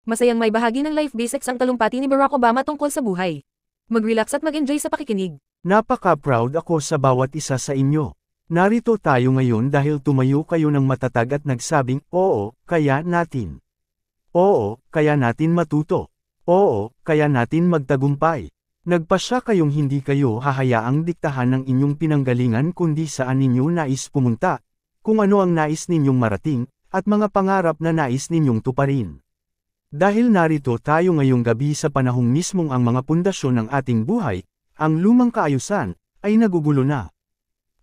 Masayang may bahagi ng Life Basics ang talumpati ni Barack Obama tungkol sa buhay. Mag-relax at mag-enjoy sa pakikinig. Napaka-proud ako sa bawat isa sa inyo. Narito tayo ngayon dahil tumayo kayo ng matatag at nagsabing, oo, kaya natin. Oo, kaya natin matuto. Oo, kaya natin magtagumpay. Nagpasya kayong hindi kayo hahayaang diktahan ng inyong pinanggalingan kundi saan ninyo nais pumunta, kung ano ang nais ninyong marating, at mga pangarap na nais ninyong tuparin. Dahil narito tayo ngayong gabi sa panahong mismong ang mga pundasyon ng ating buhay, ang lumang kaayusan, ay nagugulo na.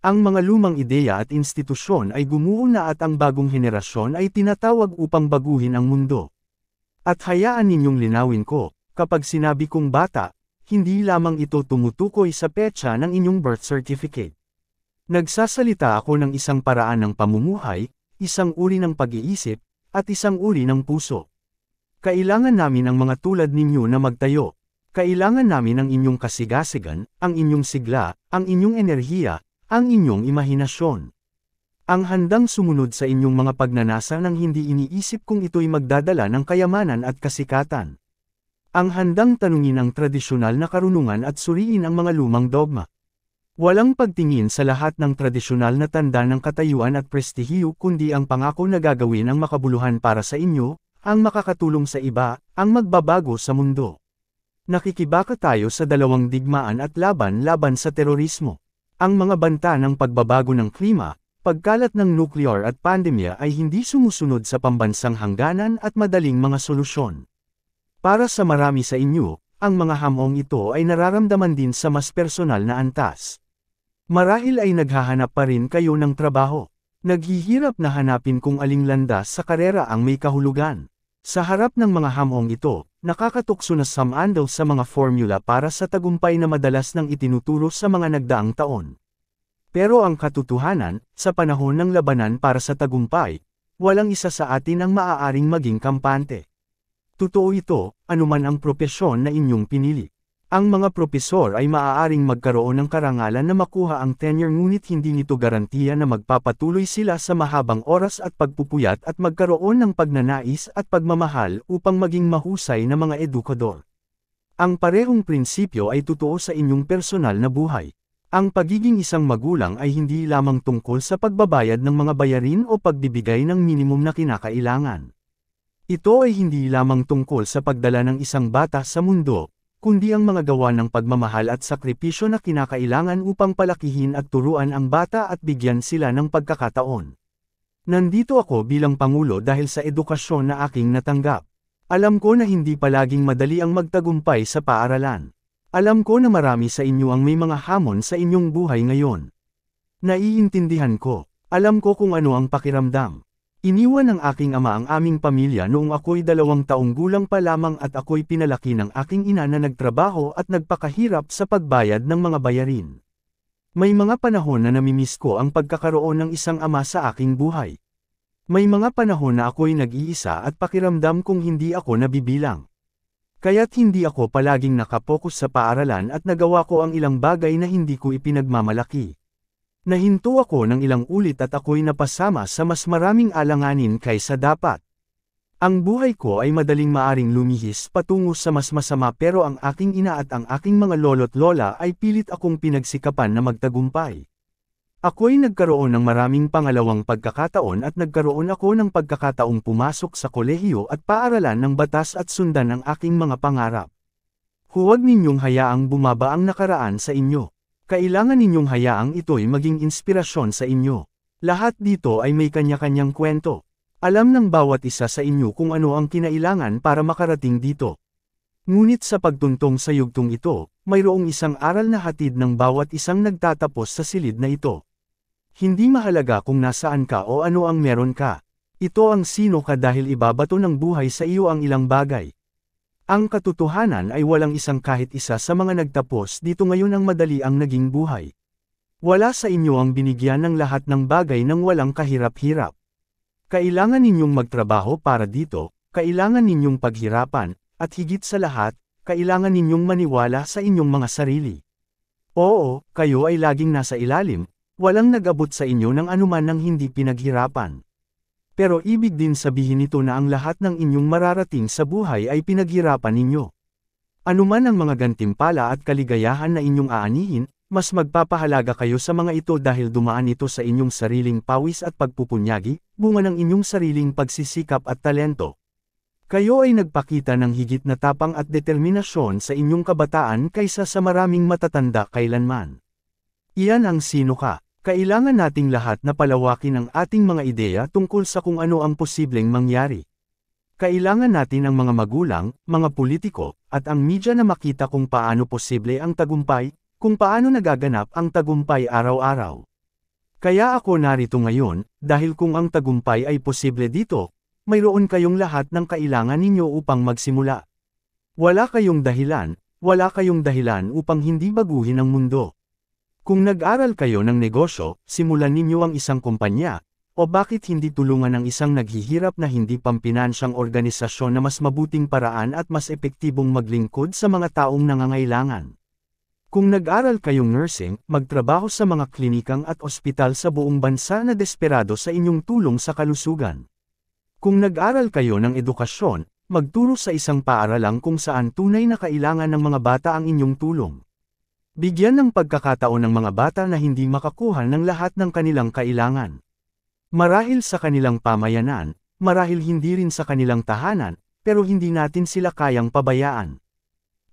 Ang mga lumang ideya at institusyon ay gumuho na at ang bagong henerasyon ay tinatawag upang baguhin ang mundo. At hayaan ninyong linawin ko, kapag sinabi kong bata, hindi lamang ito tumutukoy sa petsa ng inyong birth certificate. Nagsasalita ako ng isang paraan ng pamumuhay, isang uri ng pag-iisip, at isang uri ng puso. Kailangan namin ang mga tulad ninyo na magtayo. Kailangan namin ang inyong kasigasigan, ang inyong sigla, ang inyong enerhiya, ang inyong imahinasyon. Ang handang sumunod sa inyong mga pagnanasa nang hindi iniisip kung ito'y magdadala ng kayamanan at kasikatan. Ang handang tanungin ang tradisyonal na karunungan at suriin ang mga lumang dogma. Walang pagtingin sa lahat ng tradisyonal na tanda ng katayuan at prestihiyo kundi ang pangako na gagawin ang makabuluhan para sa inyo, ang makakatulong sa iba, ang magbabago sa mundo. Nakikibaka tayo sa dalawang digmaan at laban sa terorismo. Ang mga banta ng pagbabago ng klima, pagkalat ng nuclear at pandemya ay hindi sumusunod sa pambansang hangganan at madaling mga solusyon. Para sa marami sa inyo, ang mga hamong ito ay nararamdaman din sa mas personal na antas. Marahil ay naghahanap pa rin kayo ng trabaho. Naghihirap na hanapin kung aling landas sa karera ang may kahulugan. Sa harap ng mga hamong ito, nakakatukso na samandal sa mga formula para sa tagumpay na madalas nang itinuturo sa mga nagdaang taon. Pero ang katotohanan, sa panahon ng labanan para sa tagumpay, walang isa sa atin ang maaaring maging kampante. Totoo ito, anuman ang propesyon na inyong pinili. Ang mga propesor ay maaaring magkaroon ng karangalan na makuha ang tenure ngunit hindi nito garantiya na magpapatuloy sila sa mahabang oras at pagpupuyat at magkaroon ng pagnanais at pagmamahal upang maging mahusay na mga edukador. Ang parehong prinsipyo ay totoo sa inyong personal na buhay. Ang pagiging isang magulang ay hindi lamang tungkol sa pagbabayad ng mga bayarin o pagbibigay ng minimum na kinakailangan. Ito ay hindi lamang tungkol sa pagdala ng isang bata sa mundo, kundi ang mga gawa ng pagmamahal at sakripisyo na kinakailangan upang palakihin at turuan ang bata at bigyan sila ng pagkakataon. Nandito ako bilang Pangulo dahil sa edukasyon na aking natanggap. Alam ko na hindi palaging madali ang magtagumpay sa paaralan. Alam ko na marami sa inyo ang may mga hamon sa inyong buhay ngayon. Naiintindihan ko. Alam ko kung ano ang pakiramdam. Iniwan ng aking ama ang aming pamilya noong ako'y 2 taong gulang pa lamang at ako'y pinalaki ng aking ina na nagtrabaho at nagpakahirap sa pagbayad ng mga bayarin. May mga panahon na namimiss ko ang pagkakaroon ng isang ama sa aking buhay. May mga panahon na ako'y nag-iisa at pakiramdam kong hindi ako nabibilang. Kaya't hindi ako palaging nakapokus sa paaralan at nagawa ko ang ilang bagay na hindi ko ipinagmamalaki. Nahinto ako ng ilang ulit at ako'y napasama sa mas maraming alanganin kaysa dapat. Ang buhay ko ay madaling maaring lumihis patungo sa mas masama pero ang aking ina at ang aking mga lolo't lola ay pilit akong pinagsikapan na magtagumpay. Ako'y nagkaroon ng maraming pangalawang pagkakataon at nagkaroon ako ng pagkakataong pumasok sa kolehiyo at paaralan ng batas at sundan ang aking mga pangarap. Huwag ninyong hayaang bumaba ang nakaraan sa inyo. Kailangan ninyong hayaang ito'y maging inspirasyon sa inyo. Lahat dito ay may kanya-kanyang kwento. Alam ng bawat isa sa inyo kung ano ang kinailangan para makarating dito. Ngunit sa pagtuntong sa yugtong ito, mayroong isang aral na hatid ng bawat isang nagtatapos sa silid na ito. Hindi mahalaga kung nasaan ka o ano ang meron ka. Ito ang sino ka dahil ibabato ng buhay sa iyo ang ilang bagay. Ang katotohanan ay walang isang kahit isa sa mga nagtapos dito ngayon ang madali ang naging buhay. Wala sa inyo ang binigyan ng lahat ng bagay nang walang kahirap-hirap. Kailangan ninyong magtrabaho para dito, kailangan ninyong paghirapan, at higit sa lahat, kailangan ninyong maniwala sa inyong mga sarili. Oo, kayo ay laging nasa ilalim, walang nag-abot sa inyo ng anuman ng hindi pinaghirapan. Pero ibig din sabihin nito na ang lahat ng inyong mararating sa buhay ay pinaghirapan ninyo. Anuman ang mga gantimpala at kaligayahan na inyong aanihin, mas magpapahalaga kayo sa mga ito dahil dumaan ito sa inyong sariling pawis at pagpupunyagi, bunga ng inyong sariling pagsisikap at talento. Kayo ay nagpakita ng higit na tapang at determinasyon sa inyong kabataan kaysa sa maraming matatanda kailanman. Iyan ang sino ka. Kailangan nating lahat na palawakin ang ating mga ideya tungkol sa kung ano ang posibleng mangyari. Kailangan natin ang mga magulang, mga politiko, at ang media na makita kung paano posible ang tagumpay, kung paano nagaganap ang tagumpay araw-araw. Kaya ako narito ngayon, dahil kung ang tagumpay ay posible dito, mayroon kayong lahat ng kailangan ninyo upang magsimula. Wala kayong dahilan upang hindi baguhin ang mundo. Kung nag-aral kayo ng negosyo, simulan ninyo ang isang kumpanya, o bakit hindi tulungan ng isang naghihirap na hindi pampinansyang organisasyon na mas mabuting paraan at mas epektibong maglingkod sa mga taong nangangailangan. Kung nag-aral kayong nursing, magtrabaho sa mga klinikang at ospital sa buong bansa na desperado sa inyong tulong sa kalusugan. Kung nag-aral kayo ng edukasyon, magturo sa isang paaralang kung saan tunay na kailangan ng mga bata ang inyong tulong. Bigyan ng pagkakataon ng mga bata na hindi makakuha ng lahat ng kanilang kailangan. Marahil sa kanilang pamayanan, marahil hindi rin sa kanilang tahanan, pero hindi natin sila kayang pabayaan.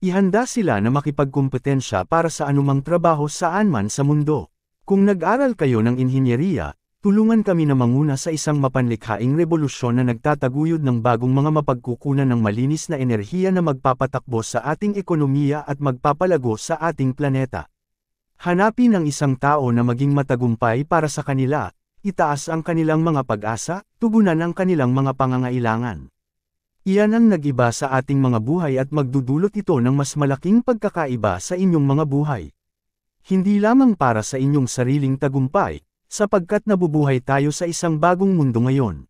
Ihanda sila na makipagkumpetensya para sa anumang trabaho saan man sa mundo. Kung nag-aral kayo ng inhinyeriya, tulungan kami na manguna sa isang mapanlikhaing revolusyon na nagtataguyod ng bagong mga mapagkukunan ng malinis na enerhiya na magpapatakbo sa ating ekonomiya at magpapalago sa ating planeta. Hanapin ang isang tao na maging matagumpay para sa kanila, itaas ang kanilang mga pag-asa, tugunan ang kanilang mga pangangailangan. Iyan ang nag-iba sa ating mga buhay at magdudulot ito ng mas malaking pagkakaiba sa inyong mga buhay. Hindi lamang para sa inyong sariling tagumpay, sapagkat nabubuhay tayo sa isang bagong mundo ngayon.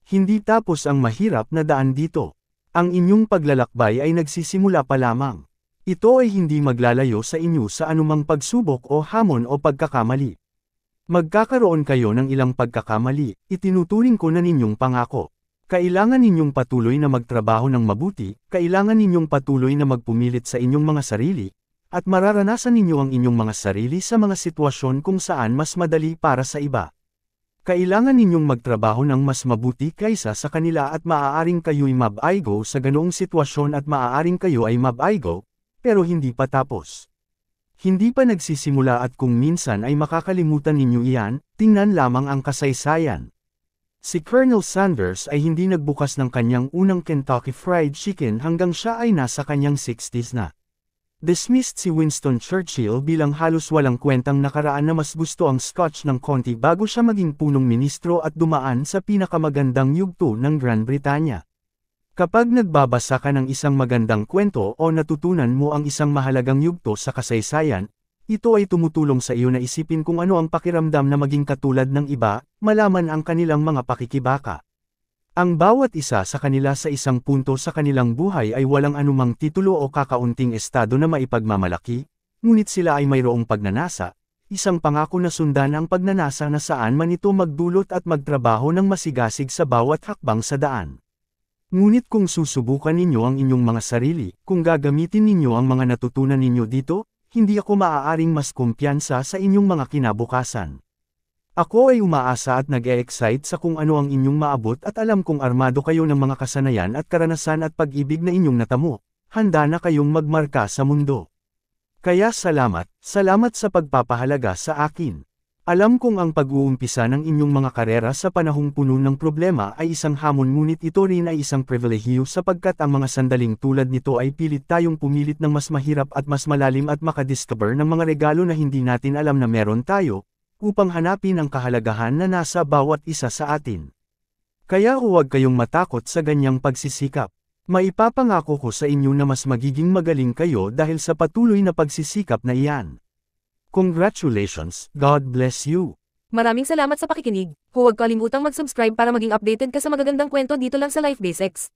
Hindi tapos ang mahirap na daan dito. Ang inyong paglalakbay ay nagsisimula pa lamang. Ito ay hindi maglalayo sa inyo sa anumang pagsubok o hamon o pagkakamali. Magkakaroon kayo ng ilang pagkakamali, itinuturing ko na ninyong pangako. Kailangan ninyong patuloy na magtrabaho ng mabuti, kailangan ninyong patuloy na magpumilit sa inyong mga sarili, at mararanasan ninyo ang inyong mga sarili sa mga sitwasyon kung saan mas madali para sa iba. Kailangan ninyong magtrabaho ng mas mabuti kaysa sa kanila at maaaring kayo'y mabaigo sa ganoong sitwasyon at maaaring kayo ay mabaigo, pero hindi pa tapos. Hindi pa nagsisimula at kung minsan ay makakalimutan ninyo iyan, tingnan lamang ang kasaysayan. Si Colonel Sanders ay hindi nagbukas ng kanyang unang Kentucky Fried Chicken hanggang siya ay nasa kanyang 60s na. Dismissed si Winston Churchill bilang halos walang kwentang nakaraan na mas gusto ang Scotch ng konti bago siya maging punong ministro at dumaan sa pinakamagandang yugto ng Gran Britanya. Kapag nagbabasa ka ng isang magandang kwento o natutunan mo ang isang mahalagang yugto sa kasaysayan, ito ay tumutulong sa iyo na isipin kung ano ang pakiramdam na maging katulad ng iba, malaman ang kanilang mga pakikibaka. Ang bawat isa sa kanila sa isang punto sa kanilang buhay ay walang anumang titulo o kakaunting estado na maipagmamalaki, ngunit sila ay mayroong pagnanasa, isang pangako na sundan ang pagnanasa na saan man ito magdulot at magtrabaho ng masigasig sa bawat hakbang sa daan. Ngunit kung susubukan ninyo ang inyong mga sarili, kung gagamitin ninyo ang mga natutunan ninyo dito, hindi ako maaaring mas kumpiyansa sa inyong mga kinabukasan. Ako ay umaasa at nag-e-excite sa kung ano ang inyong maabot at alam kong armado kayo ng mga kasanayan at karanasan at pag-ibig na inyong natamo, handa na kayong magmarka sa mundo. Kaya salamat sa pagpapahalaga sa akin. Alam kong ang pag-uumpisa ng inyong mga karera sa panahong puno ng problema ay isang hamon ngunit ito rin ay isang pribilehiyo sapagkat ang mga sandaling tulad nito ay pilit tayong pumilit ng mas mahirap at mas malalim at makadiscover ng mga regalo na hindi natin alam na meron tayo, upang hanapin ang kahalagahan na nasa bawat isa sa atin. Kaya huwag kayong matakot sa ganyang pagsisikap. Maipapangako ko sa inyo na mas magiging magaling kayo dahil sa patuloy na pagsisikap na iyan. Congratulations, God bless you. Maraming salamat sa pakikinig. Huwag kalimutang mag-subscribe para maging updated ka sa magagandang kwento dito lang sa Life Basics.